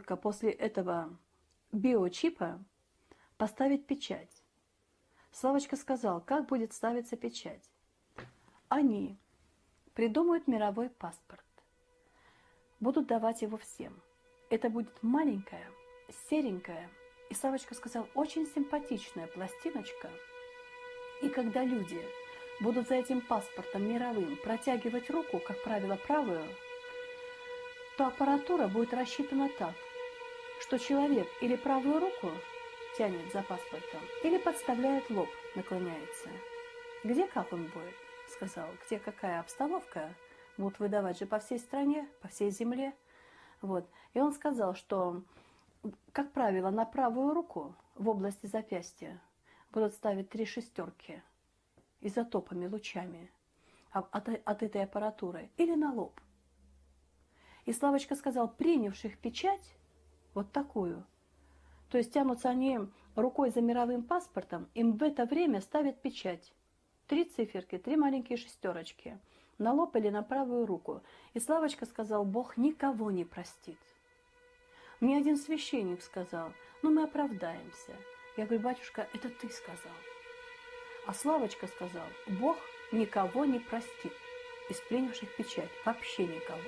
после этого биочипа поставить печать. Славочка сказал, как будет ставиться печать. Они придумают мировой паспорт, будут давать его всем. Это будет маленькая, серенькая, и Славочка сказал, очень симпатичная пластиночка. И когда люди будут за этим паспортом мировым протягивать руку, как правило, правую, то аппаратура будет рассчитана так, что человек или правую руку тянет за паспортом, или подставляет лоб, наклоняется. Где как он будет, сказал, где какая обстановка, будут выдавать же по всей стране, по всей земле. Вот. И он сказал, что, как правило, на правую руку в области запястья будут ставить 3 шестерки изотопами, лучами от этой аппаратуры, или на лоб. И Славочка сказал, принявших печать, вот такую, то есть тянутся они рукой за мировым паспортом, им в это время ставят печать. 3 циферки, 3 маленькие шестерочки, на лоб или на правую руку. И Славочка сказал, Бог никого не простит. Мне один священник сказал, ну мы оправдаемся. Я говорю, батюшка, это ты сказал. А Славочка сказал, Бог никого не простит из принявших печать, вообще никого.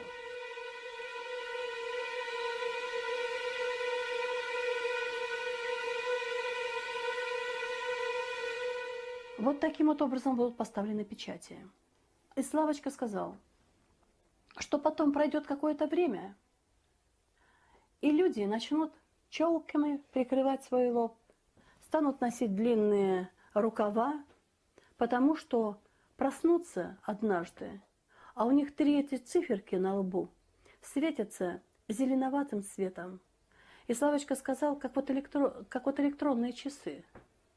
Вот таким вот образом будут поставлены печати. И Славочка сказал, что потом пройдет какое-то время, и люди начнут челками прикрывать свой лоб, станут носить длинные рукава, потому что проснутся однажды, а у них 3 эти циферки на лбу светятся зеленоватым цветом. И Славочка сказал, как вот электронные часы,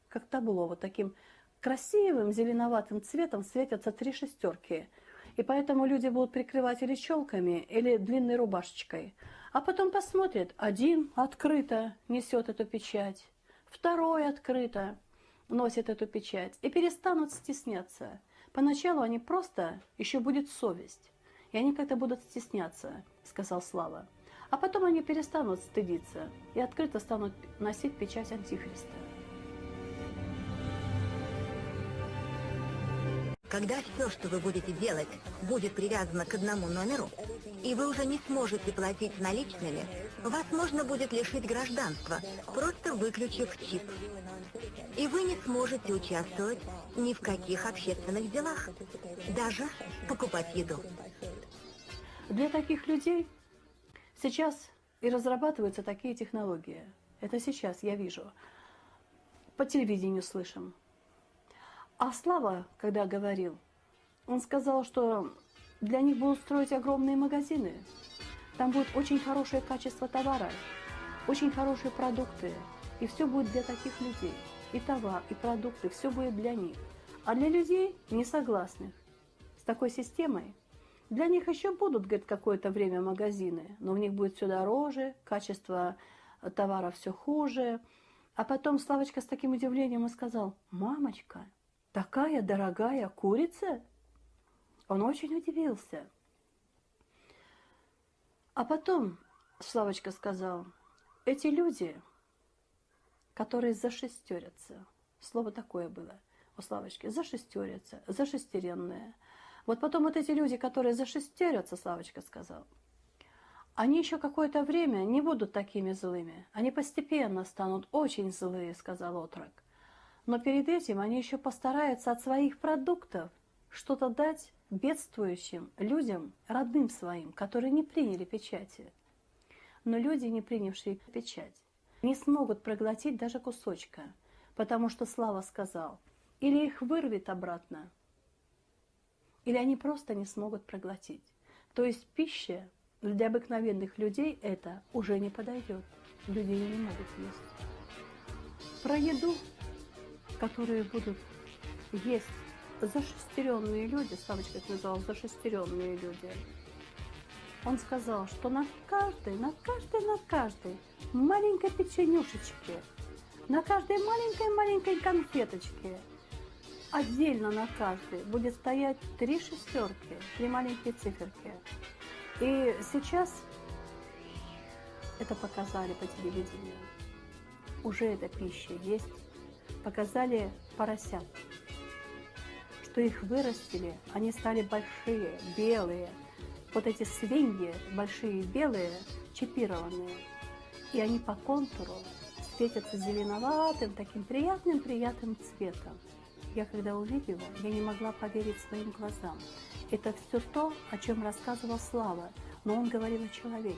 как табло, вот таким красивым зеленоватым цветом светятся 3 шестерки. И поэтому люди будут прикрывать или челками, или длинной рубашечкой. А потом посмотрят, один открыто несет эту печать, второй открыто носит эту печать. И перестанут стесняться. Поначалу они просто, еще будет совесть. И они как-то будут стесняться, сказал Слава. А потом они перестанут стыдиться и открыто станут носить печать Антихриста. Когда все, что вы будете делать, будет привязано к одному номеру, и вы уже не сможете платить наличными, вас можно будет лишить гражданства, просто выключив чип. И вы не сможете участвовать ни в каких общественных делах, даже покупать еду. Для таких людей сейчас и разрабатываются такие технологии. Это сейчас я вижу. По телевидению слышим. А Слава, когда говорил, он сказал, что для них будут строить огромные магазины. Там будет очень хорошее качество товара, очень хорошие продукты. И все будет для таких людей. И товар, и продукты, все будет для них. А для людей, не согласных с такой системой, для них еще будут, говорит, какое-то время магазины, но у них будет все дороже, качество товара все хуже. А потом Славочка с таким удивлением и сказал, мамочка, такая дорогая курица? Он очень удивился. А потом Славочка сказал, эти люди, которые зашестерятся, слово такое было у Славочки, зашестерятся, зашестеренные. Вот потом вот эти люди, которые зашестерятся, Славочка сказал, они еще какое-то время не будут такими злыми. Они постепенно станут очень злые, сказал отрок. Но перед этим они еще постараются от своих продуктов что-то дать бедствующим людям, родным своим, которые не приняли печати. Но люди, не принявшие печать, не смогут проглотить даже кусочка, потому что Слава сказал, или их вырвет обратно, или они просто не смогут проглотить. То есть пища для обыкновенных людей это уже не подойдет. Люди ее не могут есть. Про еду, которые будут есть зашестеренные люди, Славочка это назвал зашестеренные люди, он сказал, что на каждой маленькой печенюшечке, на каждой маленькой конфеточке, отдельно на каждой будет стоять 3 шестерки, 3 маленькие циферки. И сейчас это показали по телевидению. Уже эта пища есть. Показали поросят, что их вырастили, они стали большие, белые. Вот эти свиньи, большие белые, чипированные. И они по контуру светятся зеленоватым, таким приятным цветом. Я когда увидела, я не могла поверить своим глазам. Это все то, о чем рассказывал Слава, но он говорил о человеке.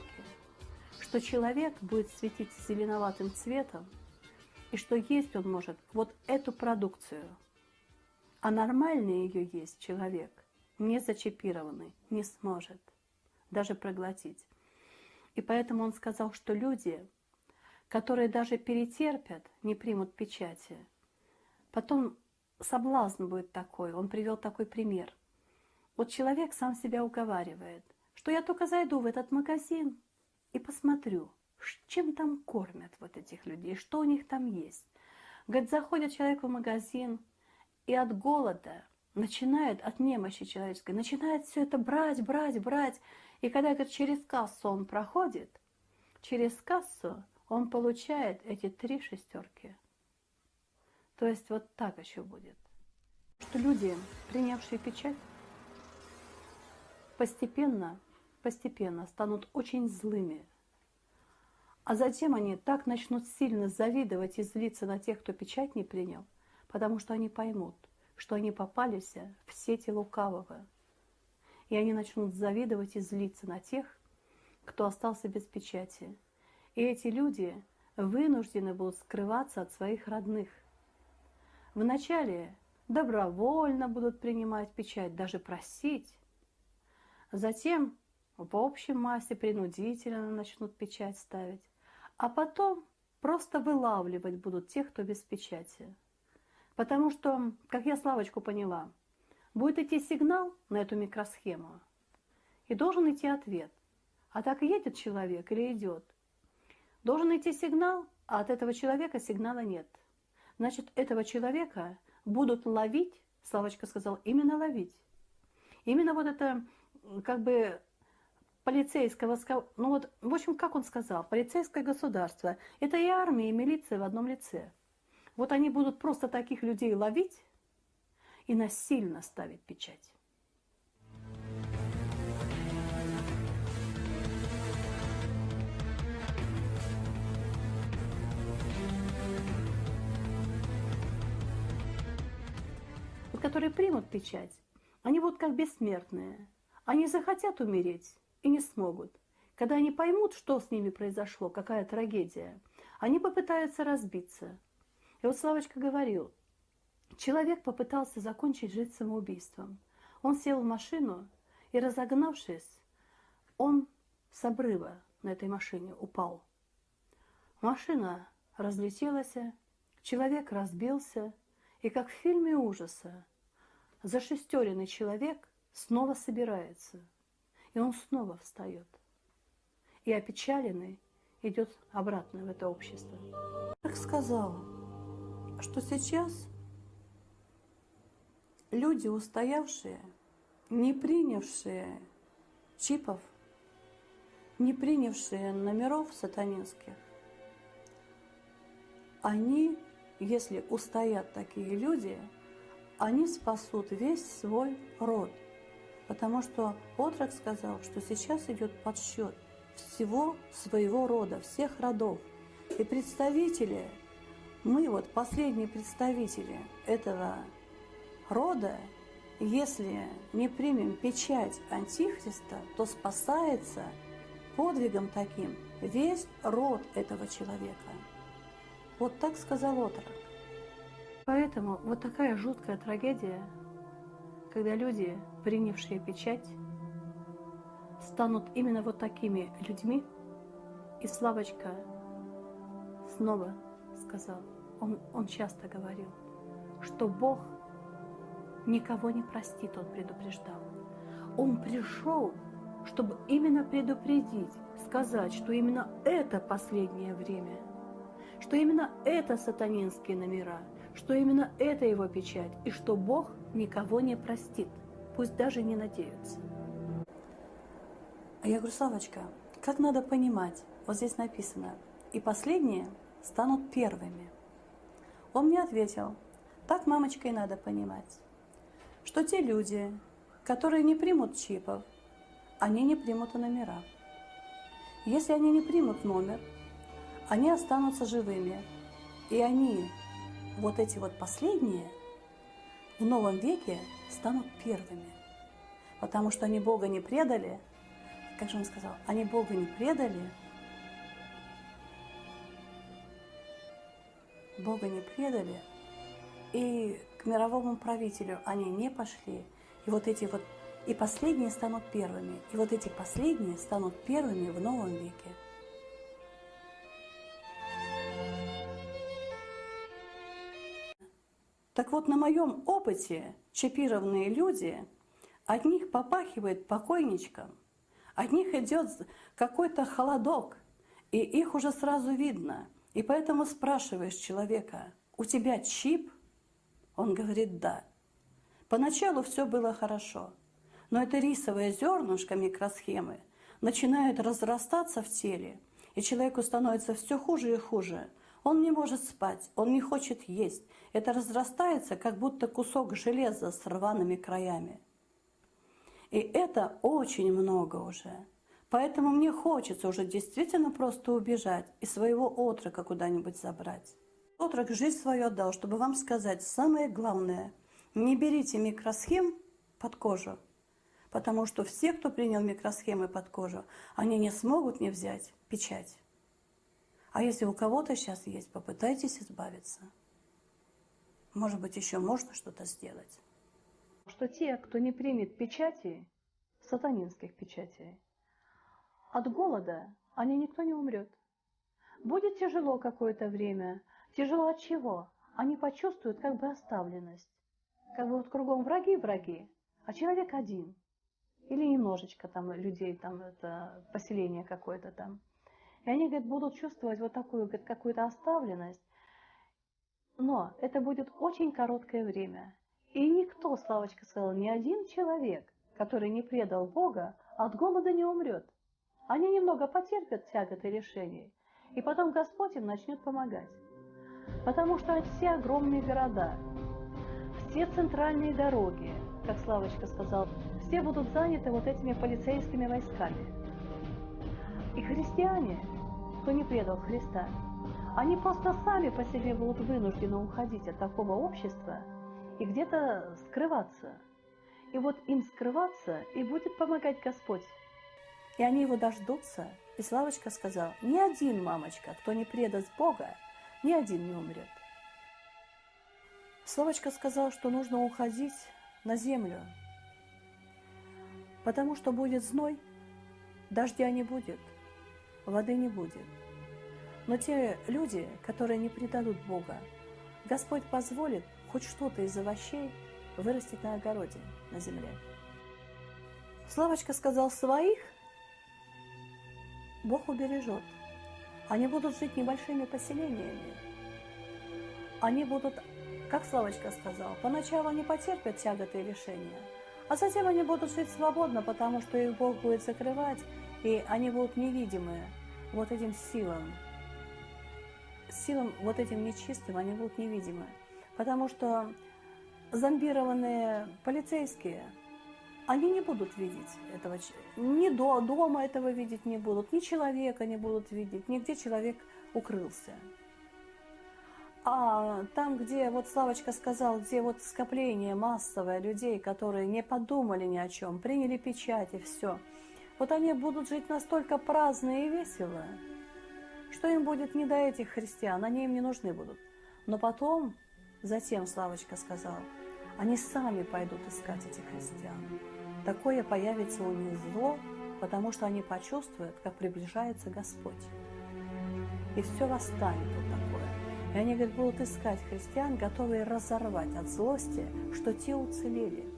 Что человек будет светиться зеленоватым цветом, и что есть он может вот эту продукцию. А нормальный ее есть человек, не зачипированный, не сможет даже проглотить. И поэтому он сказал, что люди, которые даже перетерпят, не примут печати, потом соблазн будет такой. Он привел такой пример. Вот человек сам себя уговаривает, что я только зайду в этот магазин и посмотрю, чем там кормят вот этих людей, что у них там есть. Говорит, заходит человек в магазин и от голода начинает, от немощи человеческой, начинает все это брать. И когда, говорит, через кассу он проходит, через кассу он получает эти 3 шестерки. То есть вот так еще будет. Что люди, принявшие печать, постепенно станут очень злыми. А затем они так начнут сильно завидовать и злиться на тех, кто печать не принял, потому что они поймут, что они попались в сети лукавого. И они начнут завидовать и злиться на тех, кто остался без печати. И эти люди вынуждены будут скрываться от своих родных. Вначале добровольно будут принимать печать, даже просить. Затем в общей массе принудительно начнут печать ставить. А потом просто вылавливать будут тех, кто без печати. Потому что, как я Славочку поняла, будет идти сигнал на эту микросхему, и должен идти ответ. А так едет человек или идет. Должен идти сигнал, а от этого человека сигнала нет. Значит, этого человека будут ловить, Славочка сказала, именно ловить. Именно вот это, как бы, полицейского, ну вот, в общем, как он сказал, полицейское государство. Это и армия, и милиция в одном лице. Вот они будут просто таких людей ловить и насильно ставить печать. Вот которые примут печать, они будут как бессмертные. Они захотят умереть и не смогут. Когда они поймут, что с ними произошло, какая трагедия, они попытаются разбиться. И вот Славочка говорил, человек попытался закончить жизнь самоубийством. Он сел в машину и, разогнавшись, он с обрыва на этой машине упал. Машина разлетелась, человек разбился, и как в фильме ужаса, зашестеренный человек снова собирается, и он снова встает. И опечаленный идет обратно в это общество. Как сказал, что сейчас люди, устоявшие, не принявшие чипов, не принявшие номеров сатанинских, они, если устоят такие люди, они спасут весь свой род. Потому что отрок сказал, что сейчас идет подсчет всего своего рода, всех родов. И представители, мы вот последние представители этого рода, если не примем печать Антихриста, то спасается подвигом таким весь род этого человека. Вот так сказал отрок. Поэтому вот такая жуткая трагедия, когда люди, принявшие печать, станут именно вот такими людьми. И Славочка снова сказал, он часто говорил, что Бог никого не простит, он предупреждал. Он пришел, чтобы именно предупредить, сказать, что именно это последнее время, что именно это сатанинские номера, что именно это его печать, и что Бог никого не простит, пусть даже не надеются. А я говорю, Славочка, как надо понимать, Вот здесь написано, и последние станут первыми. Он мне ответил, так, мамочка, и надо понимать, что те люди, которые не примут чипов, они не примут и номера. Если они не примут номер, они останутся живыми. И они, вот эти вот последние, в новом веке станут первыми. Потому что они Бога не предали. Как же он сказал? Они Бога не предали. Бога не предали. И к мировому правителю они не пошли. И вот эти вот, и последние станут первыми. И вот эти последние станут первыми в новом веке. Так вот, на моем опыте чипированные люди, от них попахивает покойничком, от них идет какой-то холодок, и их уже сразу видно. И поэтому спрашиваешь человека, у тебя чип? Он говорит, да. Поначалу все было хорошо, но это рисовое зернышко микросхемы начинает разрастаться в теле, и человеку становится все хуже и хуже. Он не может спать, он не хочет есть. Это разрастается, как будто кусок железа с рваными краями. И это очень много уже. Поэтому мне хочется уже действительно просто убежать и своего отрока куда-нибудь забрать. Отрок жизнь свою отдал, чтобы вам сказать самое главное. Не берите микросхем под кожу, потому что все, кто принял микросхемы под кожу, они не смогут не взять печать. А если у кого-то сейчас есть, попытайтесь избавиться. Может быть, еще можно что-то сделать. Что те, кто не примет печати, сатанинских печатей, от голода они никто не умрет. Будет тяжело какое-то время. Тяжело от чего? Они почувствуют как бы оставленность. Как бы вот кругом враги, а человек один. Или немножечко там людей, там это поселение какое-то там. И они, говорит, будут чувствовать вот такую, говорит, какую-то оставленность. Но это будет очень короткое время. И никто, Славочка сказала, ни один человек, который не предал Бога, от голода не умрет. Они немного потерпят тяготы лишений, и потом Господь им начнет помогать. Потому что все огромные города, все центральные дороги, как Славочка сказал, все будут заняты вот этими полицейскими войсками. И христиане, кто не предал Христа, они просто сами по себе будут вынуждены уходить от такого общества и где-то скрываться. И вот им скрываться и будет помогать Господь. И они его дождутся. И Славочка сказал, ни один, мамочка, кто не предаст Бога, ни один не умрет. Славочка сказал, что нужно уходить на землю, потому что будет зной, дождя не будет, воды не будет. Но те люди, которые не предадут Бога, Господь позволит хоть что-то из овощей вырастить на огороде, на земле. Славочка сказал, своих Бог убережет. Они будут жить небольшими поселениями. Они будут, как Славочка сказал, поначалу они потерпят тяготы и лишения, а затем они будут жить свободно, потому что их Бог будет закрывать, и они будут невидимые вот этим силам вот этим нечистым, они будут невидимы. Потому что зомбированные полицейские, они не будут видеть этого, ни дома этого видеть не будут, ни человека не будут видеть, нигде человек укрылся. А там, где, вот Славочка сказал, где вот скопление массовое людей, которые не подумали ни о чем, приняли печать и все, вот они будут жить настолько праздно и весело, что им будет не до этих христиан, они им не нужны будут. Но потом, затем, Славочка сказал, они сами пойдут искать этих христиан. Такое появится у них зло, потому что они почувствуют, как приближается Господь. И все восстанет вот такое. И они, говорят, будут искать христиан, готовые разорвать от злости, что те уцелели.